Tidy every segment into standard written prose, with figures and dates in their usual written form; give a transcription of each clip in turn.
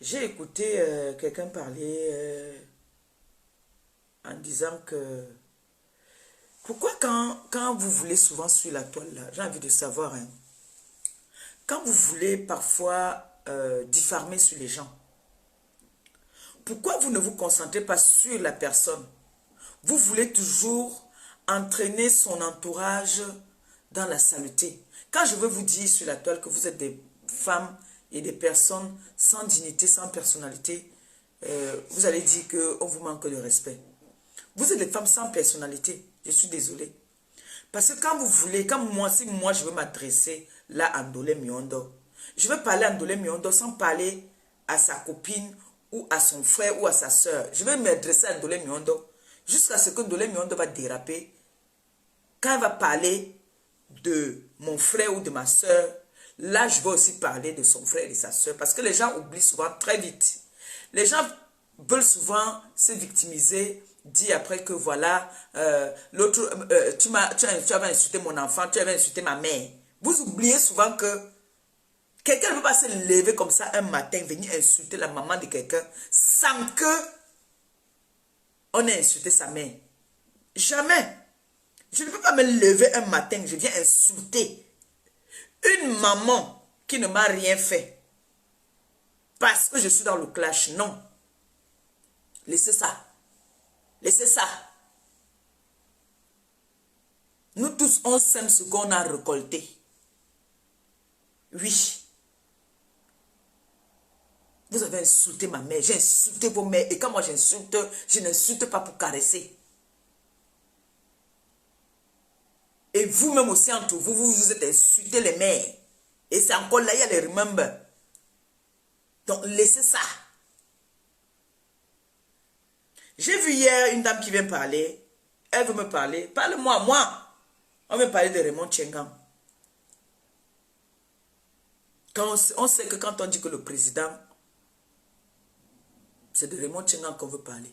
J'ai écouté quelqu'un parler en disant que pourquoi quand vous voulez souvent sur la toile là, j'ai envie de savoir, hein, quand vous voulez parfois diffamer sur les gens, pourquoi vous ne vous concentrez pas sur la personne? Vous voulez toujours entraîner son entourage dans la saleté. Quand je veux vous dire sur la toile que vous êtes des femmes et des personnes sans dignité, sans personnalité, vous allez dire qu'on vous manque de respect. Vous êtes des femmes sans personnalité. Je suis désolée. Parce que quand vous voulez, si moi je veux m'adresser là à Ndolé Miondo, je veux parler à Ndolé Miondo sans parler à sa copine ou à son frère ou à sa soeur. Je vais m'adresser à Ndolé Miondo jusqu'à ce que Ndolé Miondo va déraper. Quand elle va parler de mon frère ou de ma soeur, là je vais aussi parler de son frère et de sa soeur. Parce que les gens oublient souvent très vite. Les gens veulent souvent se victimiser, dire après que voilà, l'autre, tu avais insulté mon enfant, tu avais insulté ma mère. Vous oubliez souvent que quelqu'un ne peut pas se lever comme ça un matin, venir insulter la maman de quelqu'un sans que on ait insulté sa mère. Jamais. Je ne peux pas me lever un matin, je viens insulter une maman qui ne m'a rien fait parce que je suis dans le clash. Non. Laissez ça. Laissez ça. Nous tous, on sème ce qu'on a récolté. Oui. Vous avez insulté ma mère, j'ai insulté vos mères. Et quand moi j'insulte, je n'insulte pas pour caresser. Et vous-même aussi entre vous, vous êtes insulté les mères. Et c'est encore là, il y a les remember. Donc laissez ça. J'ai vu hier une dame qui vient parler. Elle veut me parler. Parle-moi, moi. On veut parler de Raymond Tchengan. On sait que quand on dit que le président, c'est de Raymond Tchengan qu'on veut parler.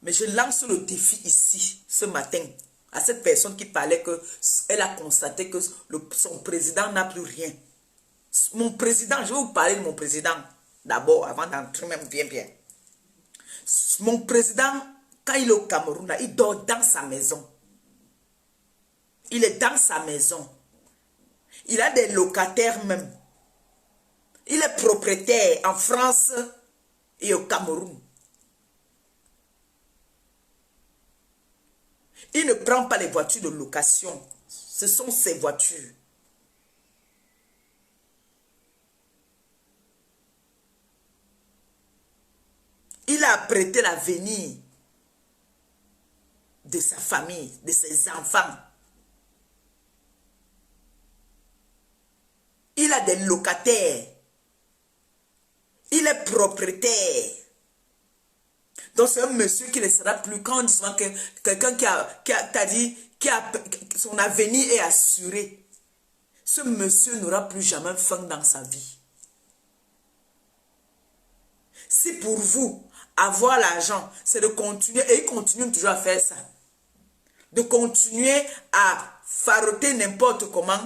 Mais je lance le défi ici, ce matin, à cette personne qui parlait qu'elle a constaté que son président n'a plus rien. Mon président, je vais vous parler de mon président d'abord, avant d'entrer même bien. Mon président, quand il est au Cameroun, là, il dort dans sa maison. Il est dans sa maison. Il a des locataires même. Il est propriétaire en France et au Cameroun. Il ne prend pas les voitures de location. Ce sont ses voitures. Il a prêté l'avenir de sa famille, de ses enfants. Il a des locataires. Il est propriétaire. Donc c'est un monsieur qui ne sera plus, quand on dit souvent que quelqu'un son avenir est assuré, ce monsieur n'aura plus jamais faim dans sa vie. Si pour vous, avoir l'argent, c'est de continuer, et il continue toujours à faire ça, de continuer à faroter n'importe comment,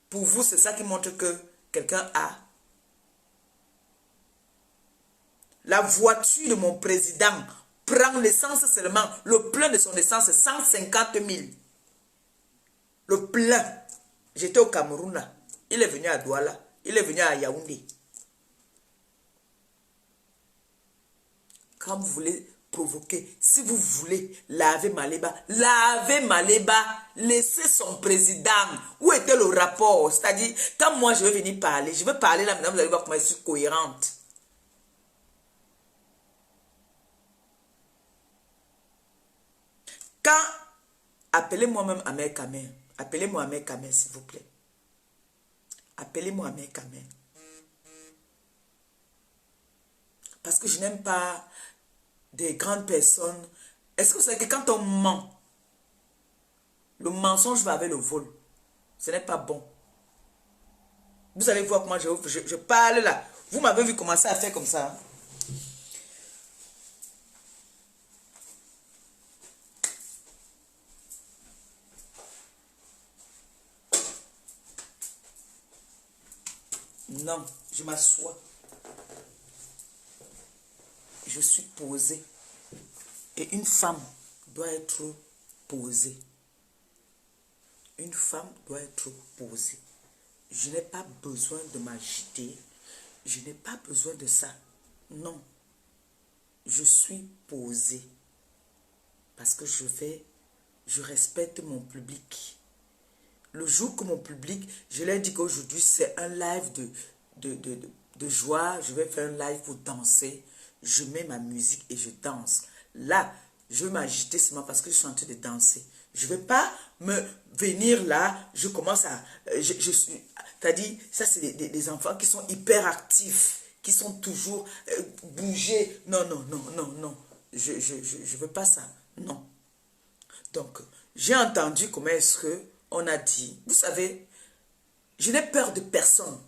pour vous, c'est ça qui montre que quelqu'un a. La voiture de mon président prend l'essence seulement, le plein de son essence, 150 000. Le plein. J'étais au Cameroun là. Il est venu à Douala. Il est venu à Yaoundé. Quand vous voulez provoquer, si vous voulez laver Maléba, laissez son président. Où était le rapport? C'est-à-dire, quand moi je vais venir parler, je vais parler là maintenant, vous allez voir comment je suis cohérente. Quand, appelez-moi même Ahmed Kamer. Appelez-moi Ahmed Kamer, s'il vous plaît. Appelez-moi Ahmed Kamer. Parce que je n'aime pas des grandes personnes. Est-ce que vous savez que quand on ment, le mensonge va avec le vol. Ce n'est pas bon. Vous allez voir comment je parle là. Vous m'avez vu commencer à faire comme ça. Hein? Non, je m'assois. je suis posée. Et une femme doit être posée. Une femme doit être posée. Je n'ai pas besoin de m'agiter. Je n'ai pas besoin de ça. Non. Je suis posée. Parce que je respecte mon public. Le jour que mon public, je leur dis qu'aujourd'hui c'est un live de joie. Je vais faire un live pour danser. Je mets ma musique et je danse. Là, je vais m'agiter seulement parce que je suis en train de danser. Je ne vais pas me venir là, je commence à... c'est-à-dire, ça c'est des enfants qui sont hyper actifs, qui sont toujours bougés. Non, non, non, non, non. Je ne veux pas ça. Non. Donc, j'ai entendu comment est-ce qu'on a dit. Vous savez, je n'ai peur de personne.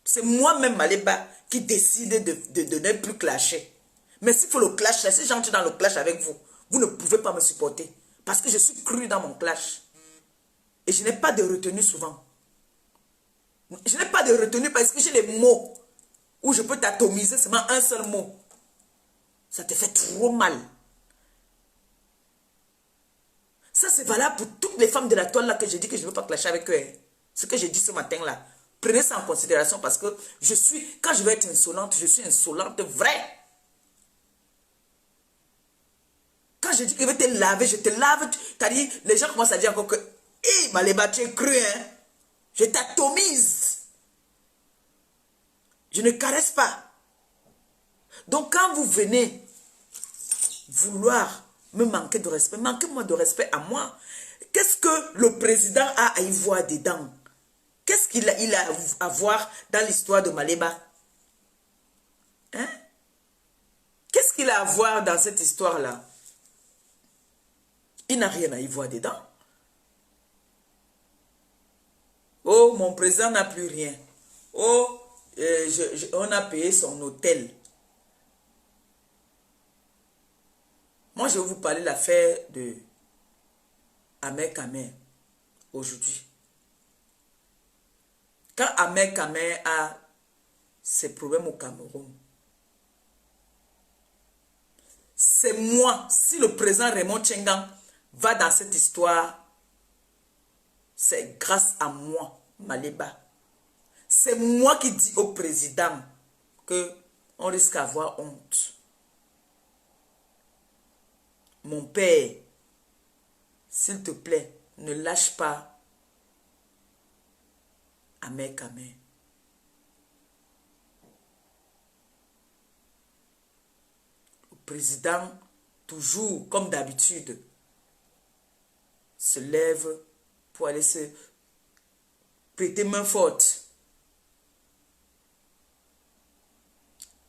C'est moi-même, Maléba, qui décide de ne plus clasher. Mais s'il faut le clash, si j'entre dans le clash avec vous, vous ne pouvez pas me supporter. Parce que je suis cru dans mon clash. Et je n'ai pas de retenue souvent. Je n'ai pas de retenue parce que j'ai les mots où je peux t'atomiser seulement un seul mot. Ça te fait trop mal. Ça, c'est valable pour toutes les femmes de la toile là que je dis que je ne veux pas clasher avec eux. Hein. Ce que j'ai dit ce matin là. Prenez ça en considération parce que quand je vais être insolente, je suis insolente vraie. Quand je dis que je vais te laver, je te lave. C'est-à-dire, les gens commencent à dire encore que, hé, Maléba, tu es cru, hein. Je t'atomise. Je ne caresse pas. Donc, quand vous venez vouloir me manquer de respect, manquez-moi de respect à moi. Qu'est-ce que le président a à y voir dedans? Qu'est-ce qu'il a à voir dans l'histoire de Maléba? Hein? Qu'est-ce qu'il a à voir dans cette histoire-là? Il n'a rien à y voir dedans. Oh, mon président n'a plus rien. Oh, on a payé son hôtel. Moi, je vais vous parler de l'affaire de Ahmed Kamer aujourd'hui. Quand Ahmed Kamer a ses problèmes au Cameroun, c'est moi, si le président Raymond Tchengang va dans cette histoire, c'est grâce à moi, Maléba. C'est moi qui dis au président qu'on risque d'avoir honte. Mon père, s'il te plaît, ne lâche pas Ahmed Kamer. Le président, toujours, comme d'habitude, se lève pour aller se prêter main forte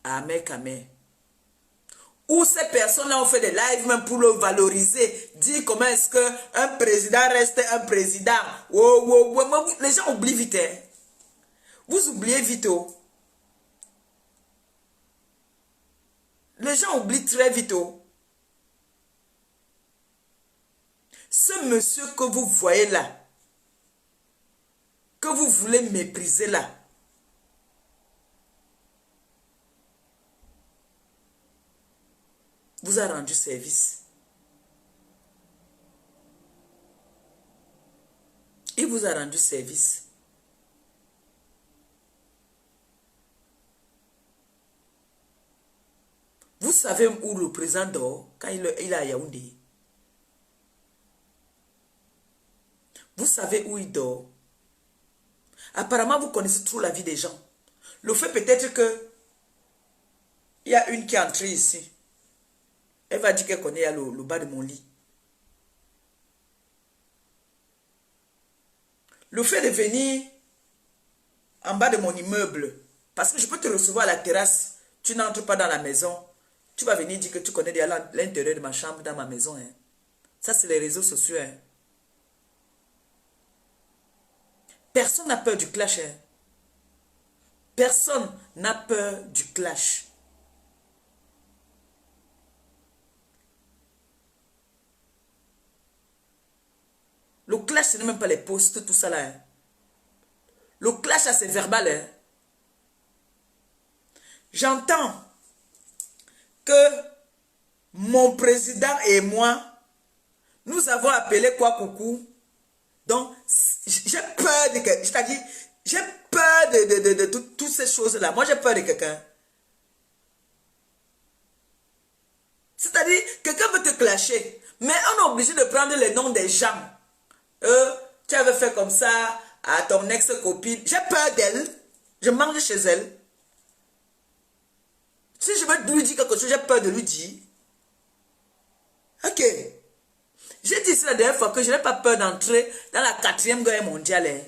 à Ahmed Kamer. Où ces personnes-là ont fait des lives même pour le valoriser. Dire comment est-ce qu'un président reste un président. Oh, oh, oh. Les gens oublient vite. Hein. Vous oubliez vite. Oh. Les gens oublient très vite. Oh. Ce monsieur que vous voyez là, que vous voulez mépriser là, vous a rendu service. Il vous a rendu service. Vous savez où le président dort quand il est à Yaoundé? Vous savez où il dort? Apparemment, vous connaissez trop la vie des gens. Le fait peut-être que il y a une qui est entrée ici. Elle va dire qu'elle connaît le bas de mon lit. Le fait de venir en bas de mon immeuble, parce que je peux te recevoir à la terrasse, tu n'entres pas dans la maison, tu vas venir dire que tu connais l'intérieur de ma chambre dans ma maison. Hein. Ça, c'est les réseaux sociaux. Hein. Personne n'a peur du clash. Hein. Personne n'a peur du clash. Le clash, ce n'est même pas les posts, tout ça là. Hein. Le clash, c'est verbal. Hein. J'entends que mon président et moi, nous avons appelé quoi coucou. Donc, j'ai peur de quelqu'un. C'est-à-dire, j'ai peur de toutes ces choses-là. Moi, j'ai peur de quelqu'un. C'est-à-dire, quelqu'un veut te clasher. Mais on est obligé de prendre les noms des gens. Tu avais fait comme ça à ton ex-copine. J'ai peur d'elle. Je mange chez elle. Si je veux lui dire quelque chose, j'ai peur de lui dire. Ok. J'ai dit ça la dernière fois que je n'ai pas peur d'entrer dans la 4e guerre mondiale. Hein.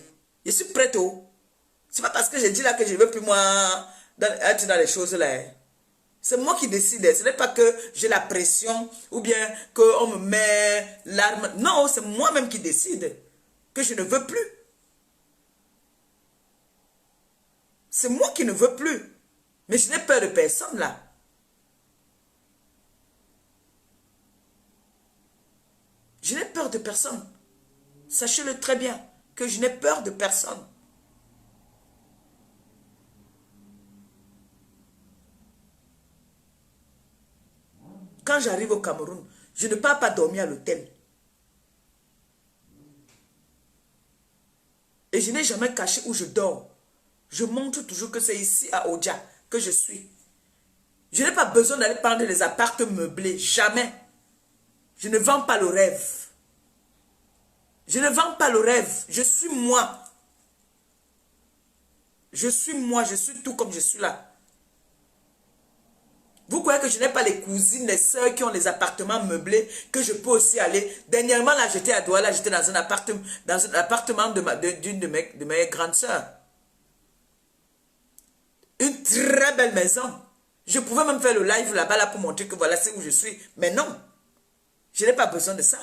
Je suis prête. C'est pas parce que j'ai dit là que je ne veux plus moi être dans les choses là. Hein. C'est moi qui décide. Ce n'est pas que j'ai la pression ou bien qu'on me met l'arme. Non, c'est moi-même qui décide que je ne veux plus. C'est moi qui ne veux plus. Mais je n'ai peur de personne là. Je n'ai peur de personne. Sachez-le très bien que je n'ai peur de personne. Quand j'arrive au Cameroun, je ne pars pas dormir à l'hôtel. Et je n'ai jamais caché où je dors. Je montre toujours que c'est ici à Oja que je suis. Je n'ai pas besoin d'aller prendre les appartements meublés. Jamais. Je ne vends pas le rêve. Je ne vends pas le rêve. Je suis moi. Je suis moi. Je suis tout comme je suis là. Vous croyez que je n'ai pas les cousines, les soeurs qui ont les appartements meublés, que je peux aussi aller. Dernièrement, là, j'étais à Douala, j'étais dans un appartement d'une de mes grandes soeurs. Une très belle maison. Je pouvais même faire le live là-bas là, pour montrer que voilà, c'est où je suis. Mais non, je n'ai pas besoin de ça.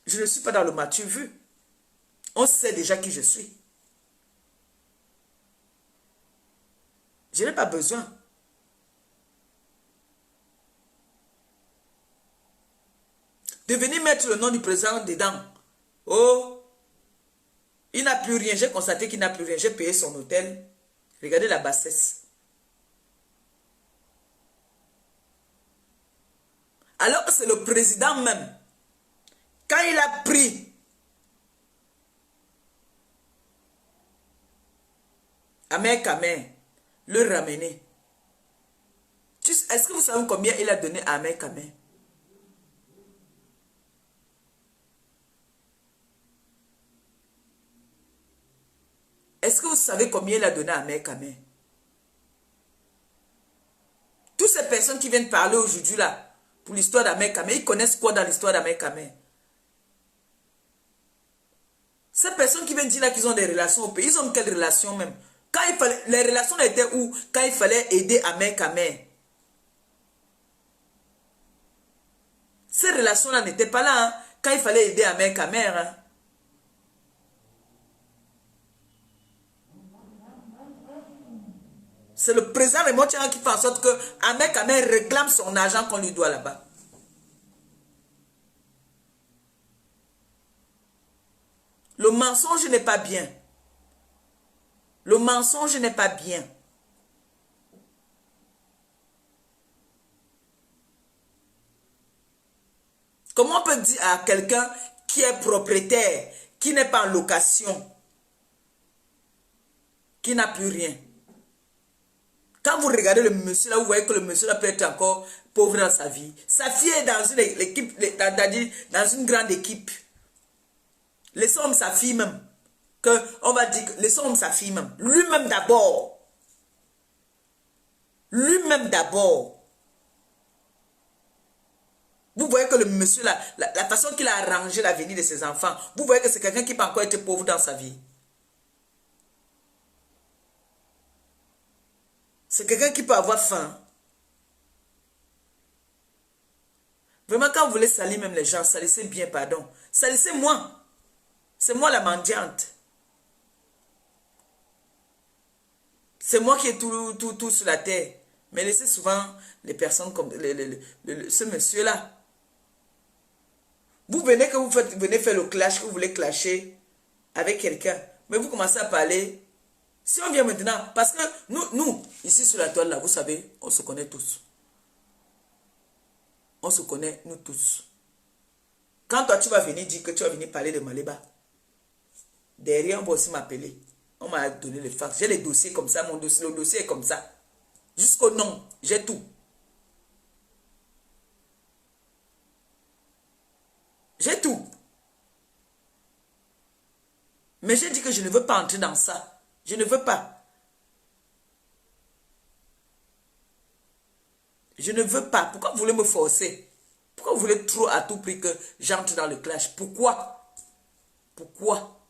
Je ne suis pas dans le matu vu. On sait déjà qui je suis. Je n'ai pas besoin. De venir mettre le nom du président dedans. Oh, il n'a plus rien. J'ai constaté qu'il n'a plus rien. J'ai payé son hôtel. Regardez la bassesse. Alors que c'est le président même. Quand il a pris Ahmed Kamé, le ramener. Est-ce que vous savez combien il a donné à Ahmed Kamé? Est-ce que vous savez combien il a donné à Ahmed Kamé? Toutes ces personnes qui viennent parler aujourd'hui là, pour l'histoire d'Ahmed Kamé, ils connaissent quoi dans l'histoire d'Ahmed Kamé? Ces personnes qui viennent dire là qu'ils ont des relations au pays, ils ont quelle relation même? Quand il fallait, les relations étaient où? Quand il fallait aider Ahmed Kamé. Ces relations-là n'étaient pas là, hein, quand il fallait aider Ahmed Kamé. Hein. C'est le président Raymond Tchang qui fait en sorte que Ahmed Kamé réclame son argent qu'on lui doit là-bas. Le mensonge n'est pas bien. Le mensonge n'est pas bien. Comment on peut dire à quelqu'un qui est propriétaire, qui n'est pas en location, qui n'a plus rien? Quand vous regardez le monsieur là, vous voyez que le monsieur là peut être encore pauvre dans sa vie. Sa fille est dans une équipe, dans une grande équipe. Laissons sa fille même. On va dire que laissons sa fille même. Lui-même d'abord. Lui-même d'abord. Vous voyez que le monsieur là, la façon qu'il a arrangé l'avenir de ses enfants, vous voyez que c'est quelqu'un qui peut encore être pauvre dans sa vie. C'est quelqu'un qui peut avoir faim. Vraiment, quand vous voulez salir même les gens, salissez bien, pardon. Salissez moi. C'est moi la mendiante. C'est moi qui ai tout sur la terre. Mais laissez souvent les personnes comme ce monsieur-là. Vous venez que venez faire le clash, que vous voulez clasher avec quelqu'un. Mais vous commencez à parler Si on vient maintenant, parce que nous, ici sur la toile, là, vous savez, on se connaît tous. On se connaît, nous tous. Quand toi, tu vas venir dire que tu vas venir parler de Maléba, derrière, on va aussi m'appeler. On m'a donné le fax. J'ai les dossiers comme ça, le dossier est comme ça. Jusqu'au nom, j'ai tout. J'ai tout. Mais j'ai dit que je ne veux pas entrer dans ça. Je ne veux pas. Je ne veux pas. Pourquoi vous voulez me forcer? Pourquoi vous voulez trop à tout prix que j'entre dans le clash? Pourquoi? Pourquoi?